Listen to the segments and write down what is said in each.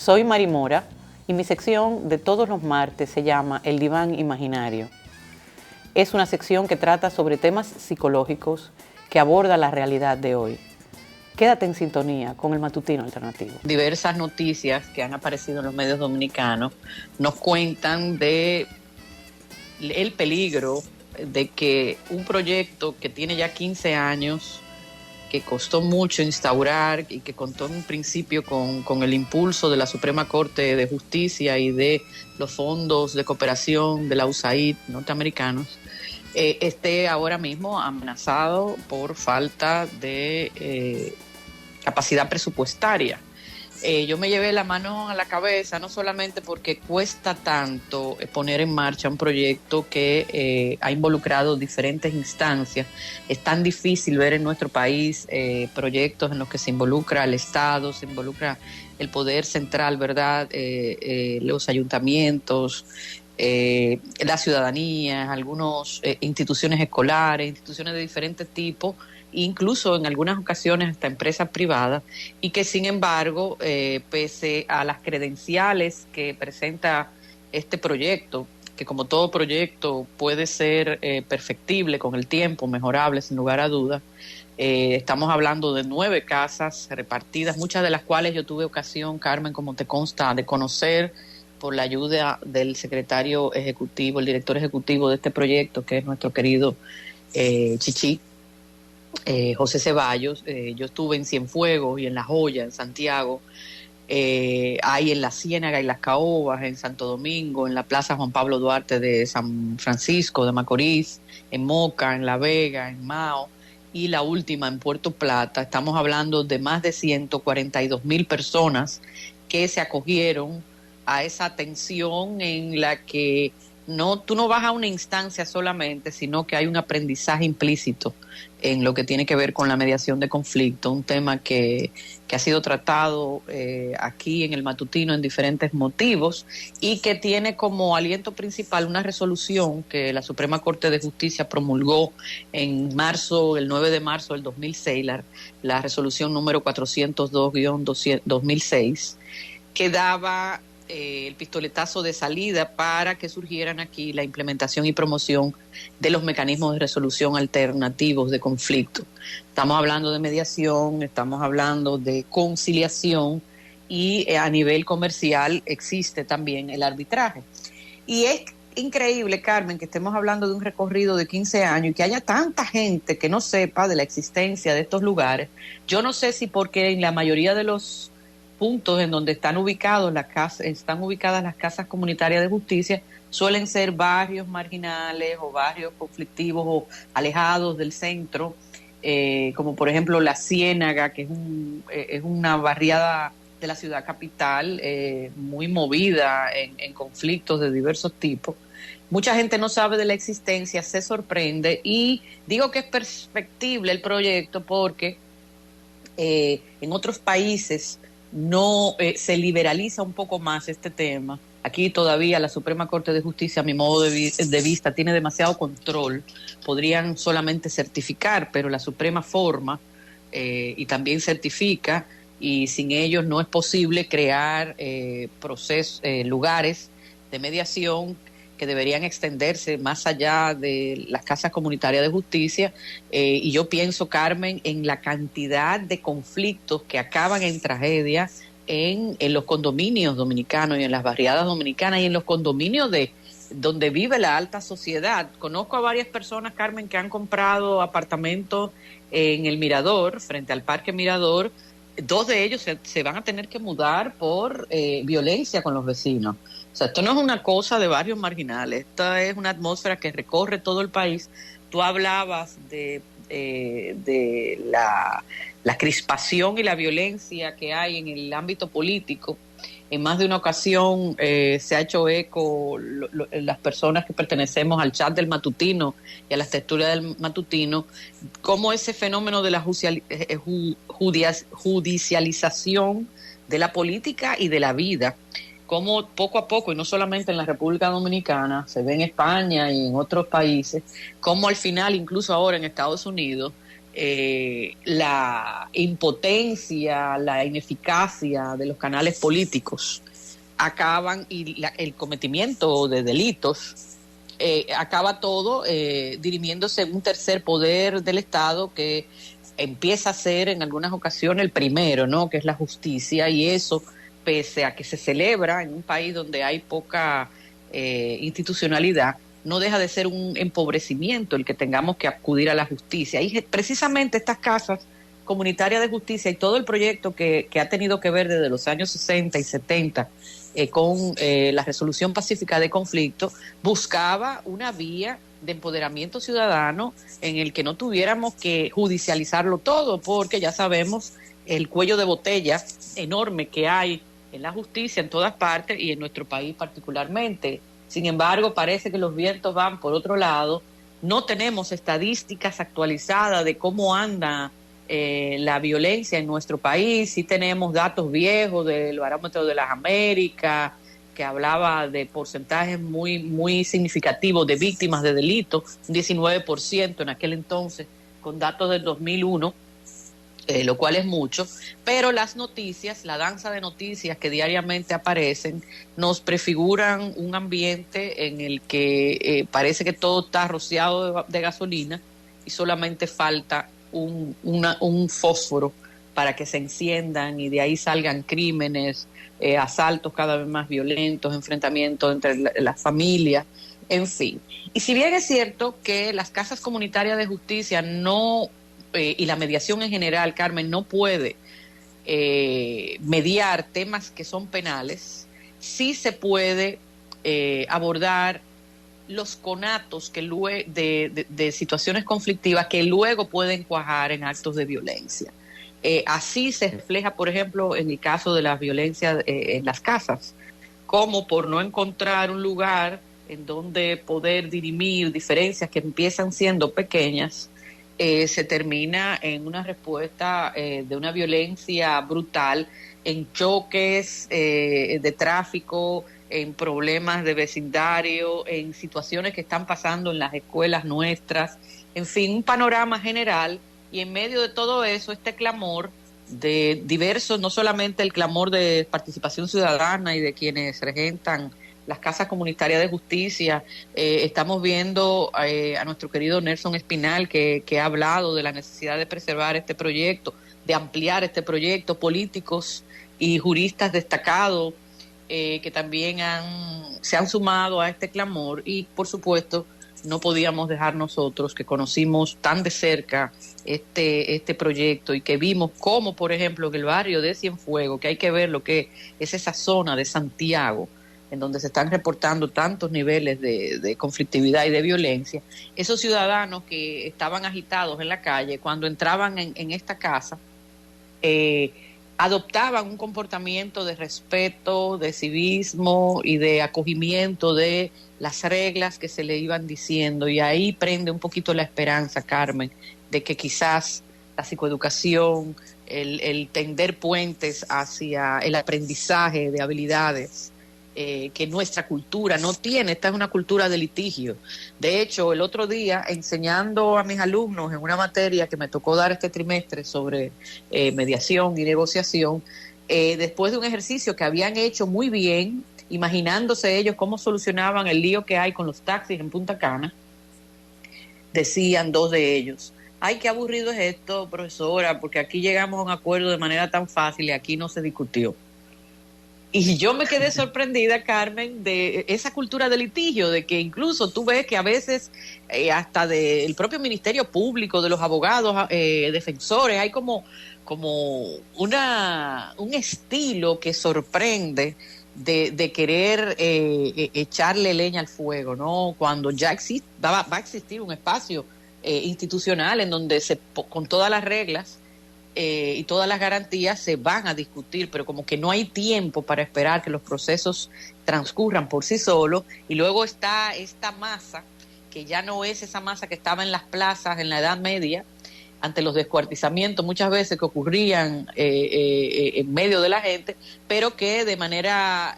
Soy Mari Mora y mi sección de todos los martes se llama El Diván Imaginario. Es una sección que trata sobre temas psicológicos que aborda la realidad de hoy. Quédate en sintonía con el Matutino Alternativo. Diversas noticias que han aparecido en los medios dominicanos nos cuentan de el peligro de que un proyecto que tiene ya 15 años, que costó mucho instaurar y que contó en un principio con el impulso de la Suprema Corte de Justicia y de los fondos de cooperación de la USAID norteamericanos, esté ahora mismo amenazado por falta de capacidad presupuestaria. Yo me llevé la mano a la cabeza, no solamente porque cuesta tanto poner en marcha un proyecto que ha involucrado diferentes instancias. Es tan difícil ver en nuestro país proyectos en los que se involucra el Estado, se involucra el poder central, ¿verdad? Los ayuntamientos, la ciudadanía, algunas instituciones escolares, instituciones de diferentes tipos, incluso en algunas ocasiones hasta empresas privadas, y que sin embargo, pese a las credenciales que presenta este proyecto, que como todo proyecto puede ser perfectible con el tiempo, mejorable sin lugar a dudas, estamos hablando de 9 casas repartidas, muchas de las cuales yo tuve ocasión, Carmen, como te consta, de conocer por la ayuda del secretario ejecutivo, el director ejecutivo de este proyecto, que es nuestro querido Chichi, José Ceballos. Yo estuve en Cienfuegos y en La Joya, en Santiago, hay en La Ciénaga y Las Caobas, en Santo Domingo, en la Plaza Juan Pablo Duarte de San Francisco de Macorís, en Moca, en La Vega, en Mao, y la última en Puerto Plata. Estamos hablando de más de 142,000 personas que se acogieron a esa atención en la que tú no vas a una instancia solamente, sino que hay un aprendizaje implícito en lo que tiene que ver con la mediación de conflicto, un tema que ha sido tratado aquí en el Matutino en diferentes motivos y que tiene como aliento principal una resolución que la Suprema Corte de Justicia promulgó en marzo, el 9 de marzo del 2006, la resolución número 402-2006, que daba el pistoletazo de salida para que surgieran aquí la implementación y promoción de los mecanismos de resolución alternativos de conflicto. Estamos hablando de mediación, estamos hablando de conciliación y a nivel comercial existe también el arbitraje. Y es increíble, Carmen, que estemos hablando de un recorrido de 15 años y que haya tanta gente que no sepa de la existencia de estos lugares. Yo no sé si porque en la mayoría de los puntos en donde están ubicadas las casas comunitarias de justicia suelen ser barrios marginales o barrios conflictivos o alejados del centro, como por ejemplo La Ciénaga, que es una barriada de la ciudad capital muy movida en conflictos de diversos tipos. Mucha gente no sabe de la existencia, se sorprende, y digo que es perspectible el proyecto porque en otros países no se liberaliza un poco más este tema. Aquí todavía la Suprema Corte de Justicia, a mi modo de vista, tiene demasiado control. Podrían solamente certificar, pero la Suprema forma y también certifica, y sin ellos no es posible crear lugares de mediación que deberían extenderse más allá de las casas comunitarias de justicia. Y yo pienso, Carmen, en la cantidad de conflictos que acaban en tragedia en los condominios dominicanos y en las barriadas dominicanas y en los condominios de donde vive la alta sociedad. Conozco a varias personas, Carmen, que han comprado apartamentos en el Mirador, frente al Parque Mirador. 2 de ellos se van a tener que mudar por violencia con los vecinos. O sea, esto no es una cosa de barrios marginales, esta es una atmósfera que recorre todo el país. Tú hablabas de la crispación y la violencia que hay en el ámbito político. En más de una ocasión se ha hecho eco las personas que pertenecemos al chat del Matutino y a las texturas del Matutino, cómo ese fenómeno de la judicialización de la política y de la vida, cómo poco a poco, y no solamente en la República Dominicana, se ve en España y en otros países, cómo al final, incluso ahora en Estados Unidos, la impotencia, la ineficacia de los canales políticos acaban, y el cometimiento de delitos, acaba todo dirimiéndose en un tercer poder del Estado que empieza a ser en algunas ocasiones el primero, ¿no? Que es la justicia, y eso, pese a que se celebra en un país donde hay poca institucionalidad, no deja de ser un empobrecimiento el que tengamos que acudir a la justicia. Y precisamente estas casas comunitarias de justicia y todo el proyecto que ha tenido que ver desde los años 60 y 70 con la resolución pacífica de conflictos, buscaba una vía de empoderamiento ciudadano en el que no tuviéramos que judicializarlo todo, porque ya sabemos el cuello de botella enorme que hay en la justicia en todas partes y en nuestro país particularmente. Sin embargo, parece que los vientos van por otro lado. No tenemos estadísticas actualizadas de cómo anda la violencia en nuestro país. Sí tenemos datos viejos del Barómetro de las Américas, que hablaba de porcentajes muy, muy significativos de víctimas de delitos, un 19% en aquel entonces, con datos del 2001. Lo cual es mucho, pero las noticias, la danza de noticias que diariamente aparecen, nos prefiguran un ambiente en el que parece que todo está rociado de gasolina y solamente falta un fósforo para que se enciendan y de ahí salgan crímenes, asaltos cada vez más violentos, enfrentamientos entre las familias, en fin. Y si bien es cierto que las casas comunitarias de justicia no... y la mediación en general, Carmen, no puede mediar temas que son penales, sí se puede abordar los conatos que de situaciones conflictivas que luego pueden cuajar en actos de violencia. Así se refleja, por ejemplo, en el caso de la violencia en las casas, como por no encontrar un lugar en donde poder dirimir diferencias que empiezan siendo pequeñas, se termina en una respuesta de una violencia brutal, en choques de tráfico, en problemas de vecindario, en situaciones que están pasando en las escuelas nuestras, en fin, un panorama general. Y en medio de todo eso, este clamor de diversos, no solamente el clamor de participación ciudadana y de quienes regentan las casas comunitarias de justicia, estamos viendo a nuestro querido Nelson Espinal que ha hablado de la necesidad de preservar este proyecto, de ampliar este proyecto, políticos y juristas destacados que también se han sumado a este clamor, y por supuesto no podíamos dejar nosotros, que conocimos tan de cerca este proyecto y que vimos cómo, por ejemplo, en el barrio de Cienfuegos, que hay que ver lo que es esa zona de Santiago, en donde se están reportando tantos niveles de conflictividad y de violencia, esos ciudadanos que estaban agitados en la calle, cuando entraban en esta casa, adoptaban un comportamiento de respeto, de civismo y de acogimiento de las reglas que se le iban diciendo, y ahí prende un poquito la esperanza, Carmen, de que quizás la psicoeducación, el tender puentes hacia el aprendizaje de habilidades que nuestra cultura no tiene. Esta es una cultura de litigio. De hecho, el otro día, enseñando a mis alumnos en una materia que me tocó dar este trimestre sobre mediación y negociación, después de un ejercicio que habían hecho muy bien, imaginándose ellos cómo solucionaban el lío que hay con los taxis en Punta Cana, decían dos de ellos: ay, qué aburrido es esto, profesora, porque aquí llegamos a un acuerdo de manera tan fácil y aquí no se discutió. Y yo me quedé sorprendida, Carmen, de esa cultura de litigio, de que incluso tú ves que a veces hasta del propio Ministerio Público, de los abogados defensores, hay como un estilo que sorprende de querer echarle leña al fuego, ¿no? Cuando ya va a existir un espacio institucional en donde con todas las reglas y todas las garantías se van a discutir, pero como que no hay tiempo para esperar que los procesos transcurran por sí solos. Y luego está esta masa, que ya no es esa masa que estaba en las plazas en la Edad Media, ante los descuartizamientos muchas veces que ocurrían en medio de la gente, pero que de manera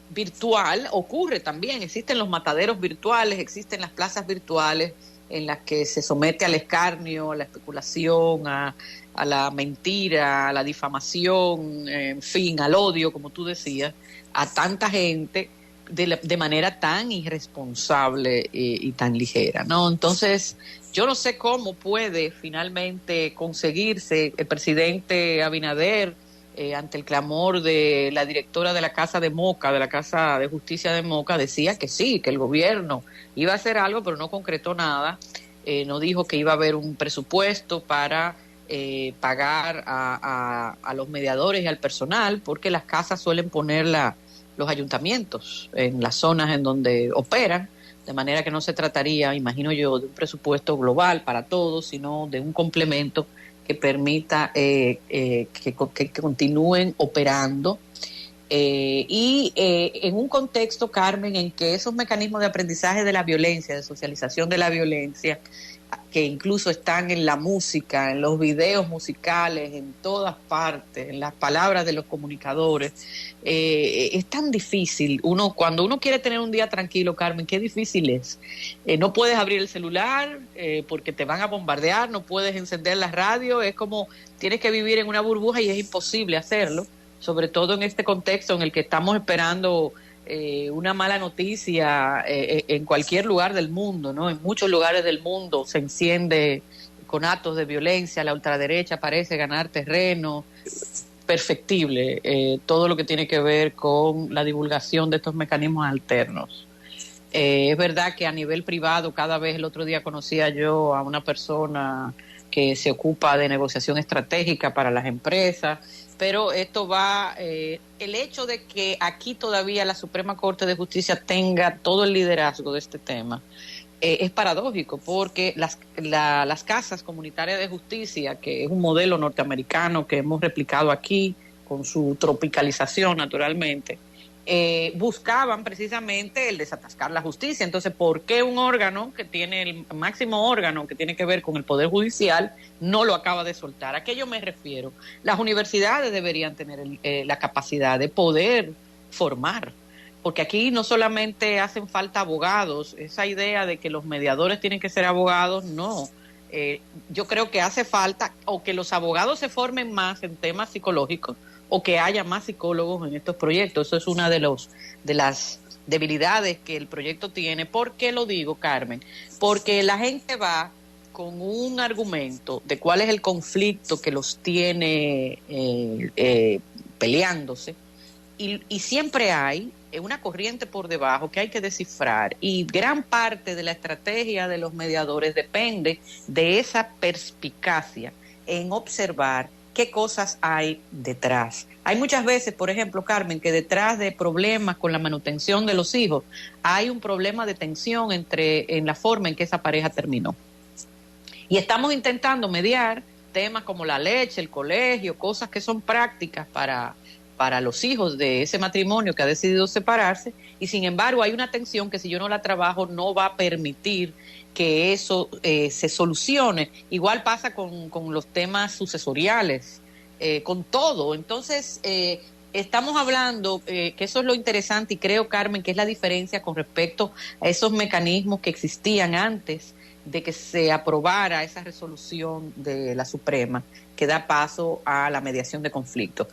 virtual ocurre también. Existen los mataderos virtuales, existen las plazas virtuales, en las que se somete al escarnio, a la especulación, a la mentira, a la difamación, en fin, al odio, como tú decías, a tanta gente de manera tan irresponsable y tan ligera, ¿no? Entonces, yo no sé cómo puede finalmente conseguirse el presidente Abinader, ante el clamor de la directora de la Casa de Moca, de la Casa de Justicia de Moca, decía que sí, que el gobierno iba a hacer algo, pero no concretó nada, no dijo que iba a haber un presupuesto para pagar a los mediadores y al personal, porque las casas suelen poner los ayuntamientos en las zonas en donde operan, de manera que no se trataría, imagino yo, de un presupuesto global para todos, sino de un complemento que permita que continúen operando. En un contexto, Carmen, en que esos mecanismos de aprendizaje de la violencia, de socialización de la violencia, que incluso están en la música, en los videos musicales, en todas partes, en las palabras de los comunicadores, es tan difícil. Cuando uno quiere tener un día tranquilo, Carmen, qué difícil es. No puedes abrir el celular porque te van a bombardear, no puedes encender la radio, es como tienes que vivir en una burbuja y es imposible hacerlo, sobre todo en este contexto en el que estamos esperando una mala noticia en cualquier lugar del mundo, ¿no? En muchos lugares del mundo se enciende con actos de violencia, la ultraderecha parece ganar terreno, perfectible todo lo que tiene que ver con la divulgación de estos mecanismos alternos. Es verdad que a nivel privado, cada vez, el otro día conocía yo a una persona que se ocupa de negociación estratégica para las empresas, pero esto va, el hecho de que aquí todavía la Suprema Corte de Justicia tenga todo el liderazgo de este tema, es paradójico, porque las casas comunitarias de justicia, que es un modelo norteamericano que hemos replicado aquí, con su tropicalización naturalmente, buscaban precisamente el desatascar la justicia. Entonces, ¿por qué un órgano que tiene el máximo órgano que tiene que ver con el Poder Judicial no lo acaba de soltar? ¿A qué yo me refiero? Las universidades deberían tener la capacidad de poder formar, porque aquí no solamente hacen falta abogados, esa idea de que los mediadores tienen que ser abogados, no. Yo creo que hace falta o que los abogados se formen más en temas psicológicos, o que haya más psicólogos en estos proyectos. Eso es una de las debilidades que el proyecto tiene. ¿Por qué lo digo, Carmen? Porque la gente va con un argumento de cuál es el conflicto que los tiene peleándose, y siempre hay una corriente por debajo que hay que descifrar, y gran parte de la estrategia de los mediadores depende de esa perspicacia en observar qué cosas hay detrás. Hay muchas veces, por ejemplo, Carmen, que detrás de problemas con la manutención de los hijos hay un problema de tensión en la forma en que esa pareja terminó. Y estamos intentando mediar temas como la leche, el colegio, cosas que son prácticas para los hijos de ese matrimonio que ha decidido separarse, y sin embargo hay una tensión que si yo no la trabajo no va a permitir que eso se solucione. Igual pasa con los temas sucesoriales, con todo. Entonces, estamos hablando, que eso es lo interesante, y creo, Carmen, que es la diferencia con respecto a esos mecanismos que existían antes de que se aprobara esa resolución de la Suprema que da paso a la mediación de conflictos.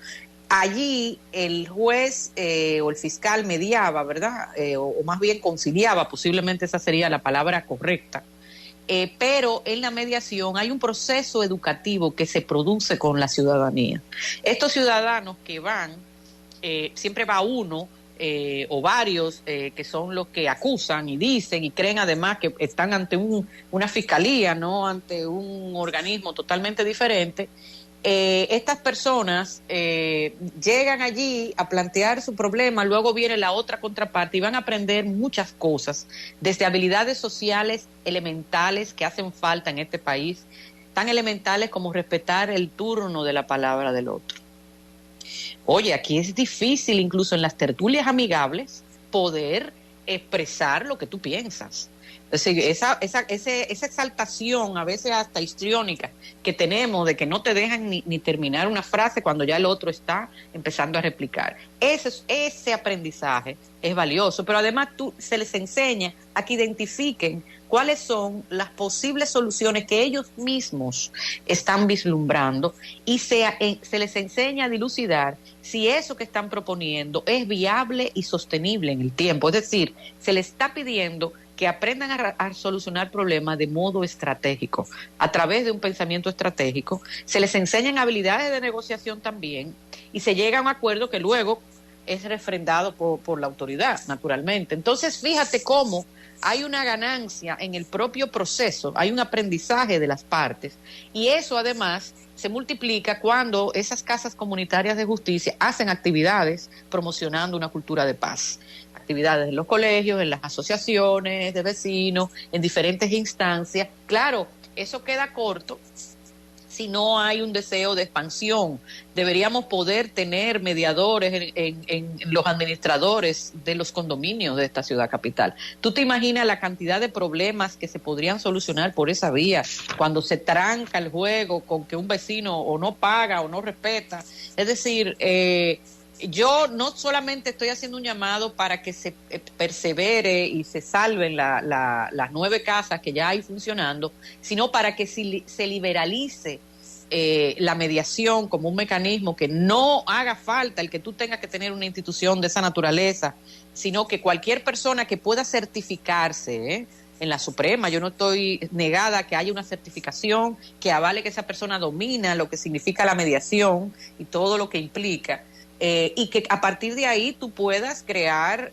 Allí el juez o el fiscal mediaba, ¿verdad? O más bien conciliaba, posiblemente esa sería la palabra correcta. Pero en la mediación hay un proceso educativo que se produce con la ciudadanía. Estos ciudadanos que van, siempre va uno o varios que son los que acusan y dicen y creen además que están ante una fiscalía, no ante un organismo totalmente diferente. Estas personas llegan allí a plantear su problema, luego viene la otra contraparte y van a aprender muchas cosas, desde habilidades sociales elementales que hacen falta en este país, tan elementales como respetar el turno de la palabra del otro. Oye, aquí es difícil, incluso en las tertulias amigables, poder expresar lo que tú piensas. Es decir, esa exaltación, a veces hasta histriónica, que tenemos de que no te dejan ni terminar una frase cuando ya el otro está empezando a replicar. Ese aprendizaje es valioso, pero además se les enseña a que identifiquen cuáles son las posibles soluciones que ellos mismos están vislumbrando y se les enseña a dilucidar si eso que están proponiendo es viable y sostenible en el tiempo. Es decir, se les está pidiendo que aprendan a solucionar problemas de modo estratégico, a través de un pensamiento estratégico. Se les enseñan habilidades de negociación también y se llega a un acuerdo que luego es refrendado por la autoridad, naturalmente. Entonces, fíjate cómo hay una ganancia en el propio proceso, hay un aprendizaje de las partes, y eso además se multiplica cuando esas casas comunitarias de justicia hacen actividades promocionando una cultura de paz. Actividades en los colegios, en las asociaciones de vecinos, en diferentes instancias. Claro, eso queda corto si no hay un deseo de expansión. Deberíamos poder tener mediadores en los administradores de los condominios de esta ciudad capital. ¿Tú te imaginas la cantidad de problemas que se podrían solucionar por esa vía cuando se tranca el juego con que un vecino o no paga o no respeta? Es decir, yo no solamente estoy haciendo un llamado para que se persevere y se salven las 9 casas que ya hay funcionando, sino para que se liberalice la mediación como un mecanismo, que no haga falta el que tú tengas que tener una institución de esa naturaleza, sino que cualquier persona que pueda certificarse en la Suprema, yo no estoy negada a que haya una certificación que avale que esa persona domina lo que significa la mediación y todo lo que implica. Y que a partir de ahí tú puedas crear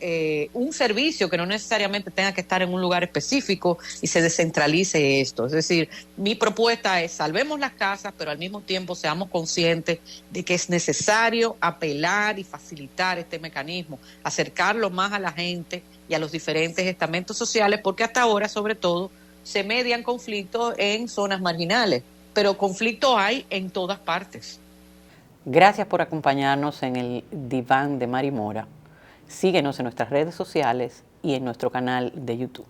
un servicio que no necesariamente tenga que estar en un lugar específico y se descentralice esto. Es decir, mi propuesta es salvemos las casas, pero al mismo tiempo seamos conscientes de que es necesario apelar y facilitar este mecanismo, acercarlo más a la gente y a los diferentes estamentos sociales, porque hasta ahora, sobre todo, se median conflictos en zonas marginales, pero conflictos hay en todas partes. Gracias por acompañarnos en el Diván de Mari Mora. Síguenos en nuestras redes sociales y en nuestro canal de YouTube.